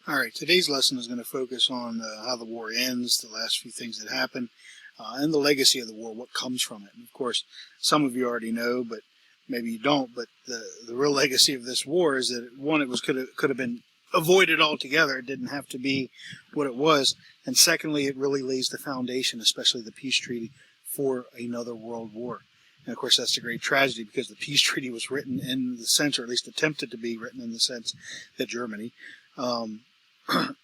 All right, today's lesson is going to focus on how the war ends, the last few things that happened, and the legacy of the war, what comes from it. And of course, some of you already know, but maybe you don't. But the real legacy of this war is that one, it was could have been avoided altogether. It didn't have to be what it was. And secondly, it really lays the foundation, especially the peace treaty, for another world war. And of course, that's a great tragedy because the peace treaty was written in the sense, or at least attempted to be written in the sense, that Germany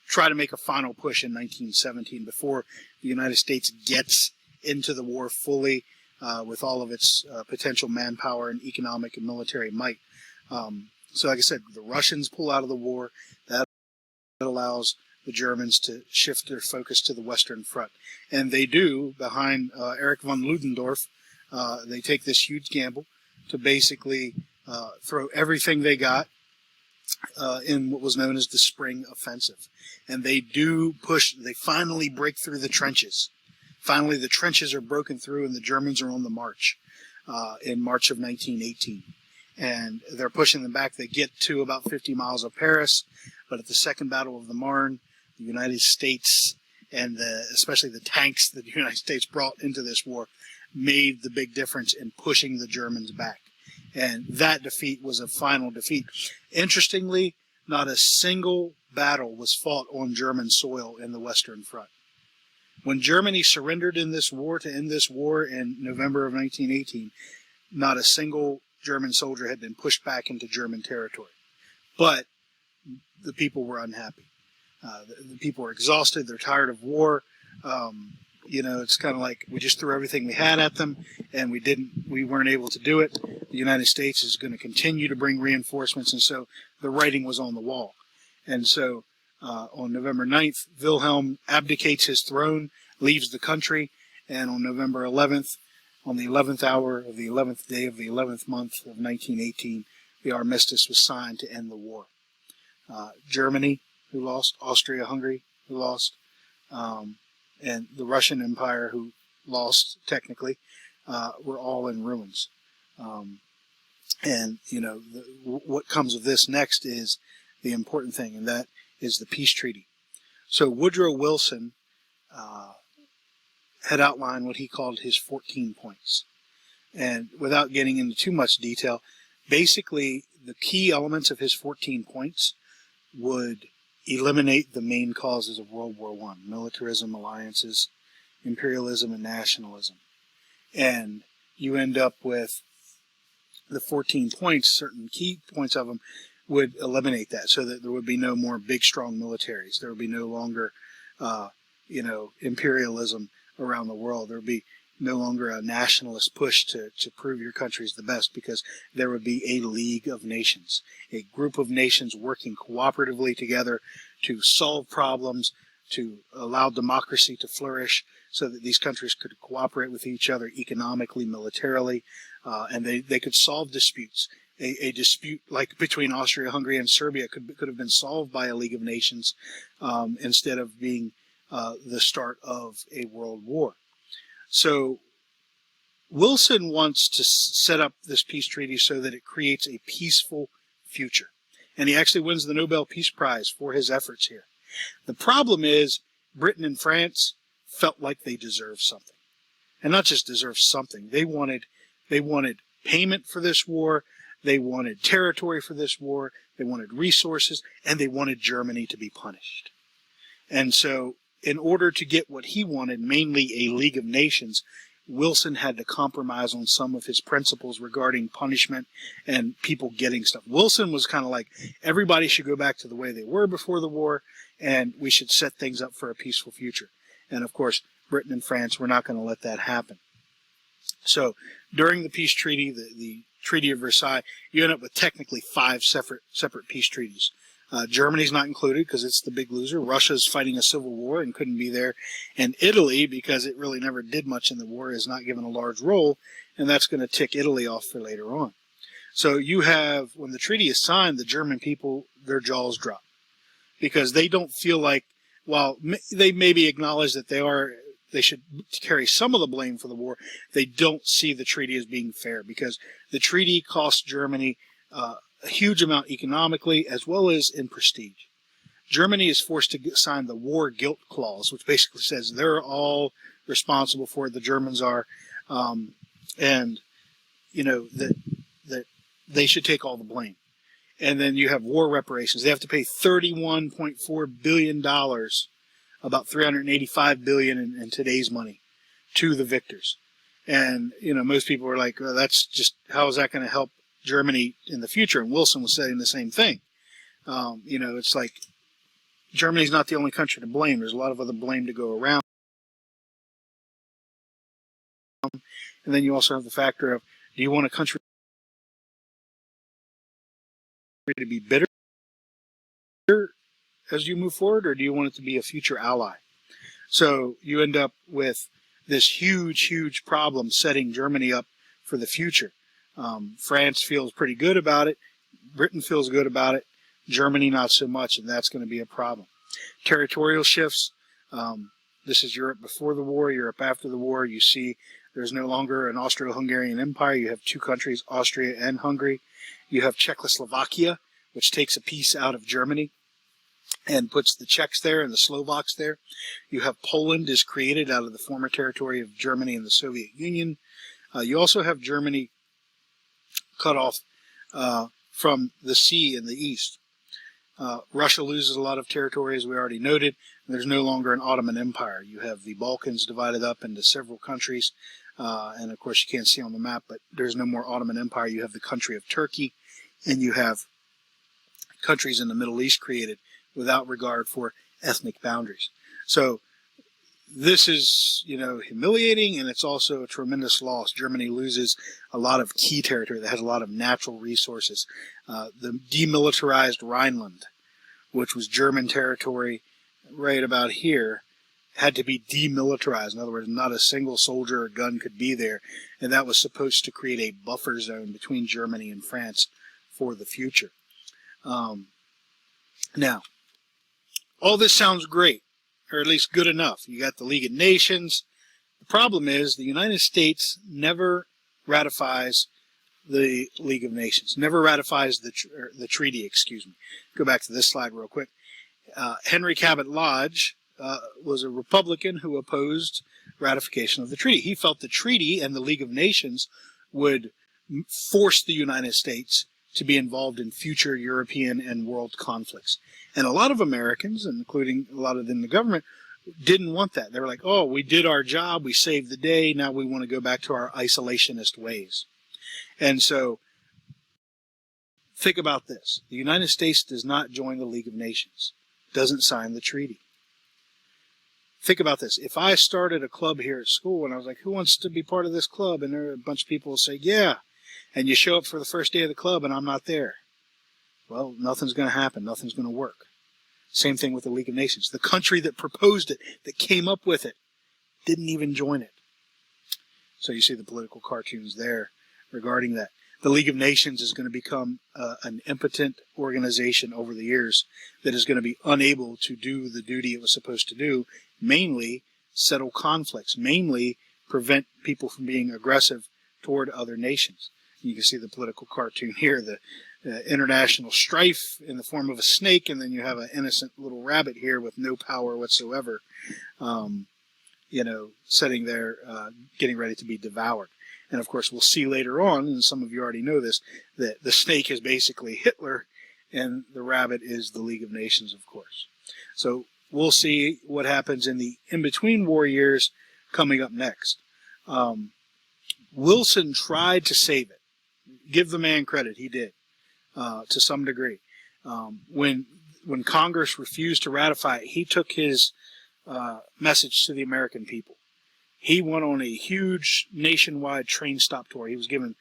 try to make a final push in 1917 before the United States gets into the war fully with all of its potential manpower and economic and military might. So like I said, the Russians pull out of the war. That allows the Germans to shift their focus to the Western Front. And they do, behind Erich von Ludendorff. They take this huge gamble to basically throw everything they got in what was known as the Spring Offensive. And they do push, they finally break through the trenches. Finally, the trenches are broken through and the Germans are on the march in March of 1918. And they're pushing them back. They get to about 50 miles of Paris, but at the Second Battle of the Marne, the United States and especially the tanks that the United States brought into this war made the big difference in pushing the Germans back. And that defeat was a final defeat. Interestingly, not a single battle was fought on German soil in the Western Front. When Germany surrendered in this war to end this war in November of 1918, not a single German soldier had been pushed back into German territory. But the people were unhappy. The people were exhausted. They're tired of war. It's kind of like we just threw everything we had at them, and we weren't able to do it. The United States is going to continue to bring reinforcements, and so the writing was on the wall. And so on November 9th, Wilhelm abdicates his throne, leaves the country, and on November 11th, on the 11th hour of the 11th day of the 11th month of 1918, the armistice was signed to end the war. Germany, who lost, Austria-Hungary, who lost, and the Russian Empire, who lost technically, were all in ruins. What comes of this next is the important thing, and that is the peace treaty. So Woodrow Wilson had outlined what he called his 14 points. And without getting into too much detail, basically the key elements of his 14 points would eliminate the main causes of World War I: militarism, alliances, imperialism, and nationalism. And you end up with the 14 points, certain key points of them would eliminate that, so that there would be no more big, strong militaries. There would be no longer, imperialism around the world. There would be no longer a nationalist push to prove your country's the best, because there would be a League of Nations, a group of nations working cooperatively together to solve problems, to allow democracy to flourish, so that these countries could cooperate with each other economically, militarily, and they could solve disputes. A dispute like between Austria-Hungary and Serbia could have been solved by a League of Nations instead of being the start of a world war. So Wilson wants to set up this peace treaty so that it creates a peaceful future. And he actually wins the Nobel Peace Prize for his efforts here. The problem is Britain and France felt like they deserved something. And not just deserved something. They wanted payment for this war. They wanted territory for this war. They wanted resources. And they wanted Germany to be punished. And so in order to get what he wanted, mainly a League of Nations, Wilson had to compromise on some of his principles regarding punishment and people getting stuff. Wilson was kind of like, everybody should go back to the way they were before the war, and we should set things up for a peaceful future. And of course, Britain and France were not going to let that happen. So during the peace treaty, the Treaty of Versailles, you end up with technically 5 separate peace treaties. Germany's not included because it's the big loser. Russia's fighting a civil war and couldn't be there. And Italy, because it really never did much in the war, is not given a large role, and that's going to tick Italy off for later on. So you have, when the treaty is signed, the German people, their jaws drop, because they don't feel like, while they maybe acknowledge that they should carry some of the blame for the war, they don't see the treaty as being fair, because the treaty cost Germany a huge amount economically as well as in prestige. Germany is forced to sign the war guilt clause, which basically says they're all responsible for it. The Germans are, and that they should take all the blame. And then you have war reparations. They have to pay $31.4 billion, about $385 billion in today's money, to the victors. And, most people are like, well, that's just, how is that going to help Germany in the future? And Wilson was saying the same thing. It's like Germany's not the only country to blame. There's a lot of other blame to go around. And then you also have the factor of, do you want a country to be bitter as you move forward, or do you want it to be a future ally? So you end up with this huge, huge problem setting Germany up for the future. France feels pretty good about it. Britain feels good about it. Germany not so much, and that's going to be a problem. Territorial shifts. This is Europe before the war, Europe after the war. You see there's no longer an Austro-Hungarian empire. You have two countries, Austria and Hungary. You have Czechoslovakia, which takes a piece out of Germany and puts the Czechs there and the Slovaks there. You have Poland is created out of the former territory of Germany and the Soviet Union. You also have Germany cut off from the sea in the east. Russia loses a lot of territory, as we already noted. There's no longer an Ottoman Empire. You have the Balkans divided up into several countries. And, of course, you can't see on the map, but there's no more Ottoman Empire. You have the country of Turkey, and you have countries in the Middle East created without regard for ethnic boundaries. So this is, humiliating, and it's also a tremendous loss. Germany loses a lot of key territory that has a lot of natural resources. The demilitarized Rhineland, which was German territory right about here, had to be demilitarized. In other words, not a single soldier or gun could be there, and that was supposed to create a buffer zone between Germany and France for the future. Now, all this sounds great, or at least good enough. You got the League of Nations. The problem is the United States never ratifies the League of Nations, never ratifies the treaty, excuse me. Go back to this slide real quick. Henry Cabot Lodge was a Republican who opposed ratification of the treaty. He felt the treaty and the League of Nations would force the United States to be involved in future European and world conflicts. And a lot of Americans, including a lot of them in the government, didn't want that. They were like, oh, we did our job, we saved the day, now we want to go back to our isolationist ways. And so, think about this. The United States does not join the League of Nations, doesn't sign the treaty. Think about this. If I started a club here at school and I was like, who wants to be part of this club? And there are a bunch of people will say, yeah. And you show up for the first day of the club and I'm not there. Well, nothing's going to happen. Nothing's going to work. Same thing with the League of Nations. The country that proposed it, that came up with it, didn't even join it. So you see the political cartoons there regarding that. The League of Nations is going to become an impotent organization over the years that is going to be unable to do the duty it was supposed to do, mainly settle conflicts, mainly prevent people from being aggressive toward other nations. You can see the political cartoon here, the international strife in the form of a snake, and then you have an innocent little rabbit here with no power whatsoever, sitting there getting ready to be devoured. And of course, we'll see later on, and some of you already know this, that the snake is basically Hitler, and the rabbit is the League of Nations, of course. So we'll see what happens in the in-between war years coming up next. Wilson tried to save it. Give the man credit, he did, to some degree. When Congress refused to ratify it, he took his message to the American people. He went on a huge nationwide train stop tour. He was given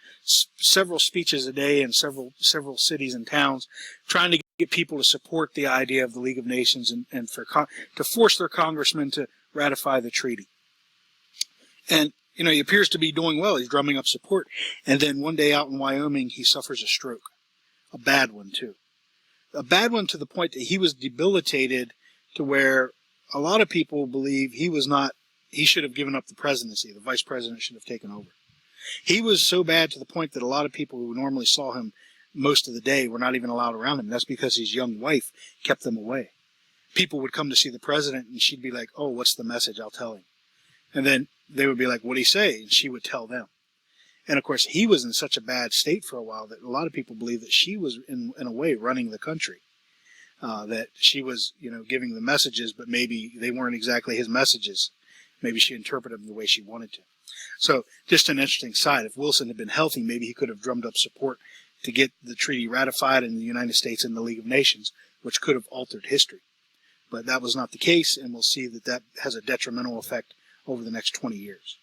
several speeches a day in several cities and towns, trying to get people to support the idea of the League of Nations and to force their congressmen to ratify the treaty. And he appears to be doing well. He's drumming up support. And then one day out in Wyoming, he suffers a stroke. A bad one, too. A bad one to the point that he was debilitated to where a lot of people believe he should have given up the presidency. The vice president should have taken over. He was so bad to the point that a lot of people who normally saw him most of the day were not even allowed around him. That's because his young wife kept them away. people would come to see the president, and she'd be like, "Oh, what's the message? I'll tell him." And then they would be like, "What'd he say?" And she would tell them. And of course, he was in such a bad state for a while that a lot of people believe that she was, in a way, running the country. That she was, giving the messages, but maybe they weren't exactly his messages. Maybe she interpreted them the way she wanted to. So, just an interesting side. If Wilson had been healthy, maybe he could have drummed up support to get the treaty ratified in the United States and the League of Nations, which could have altered history. But that was not the case, and we'll see that that has a detrimental effect over the next 20 years.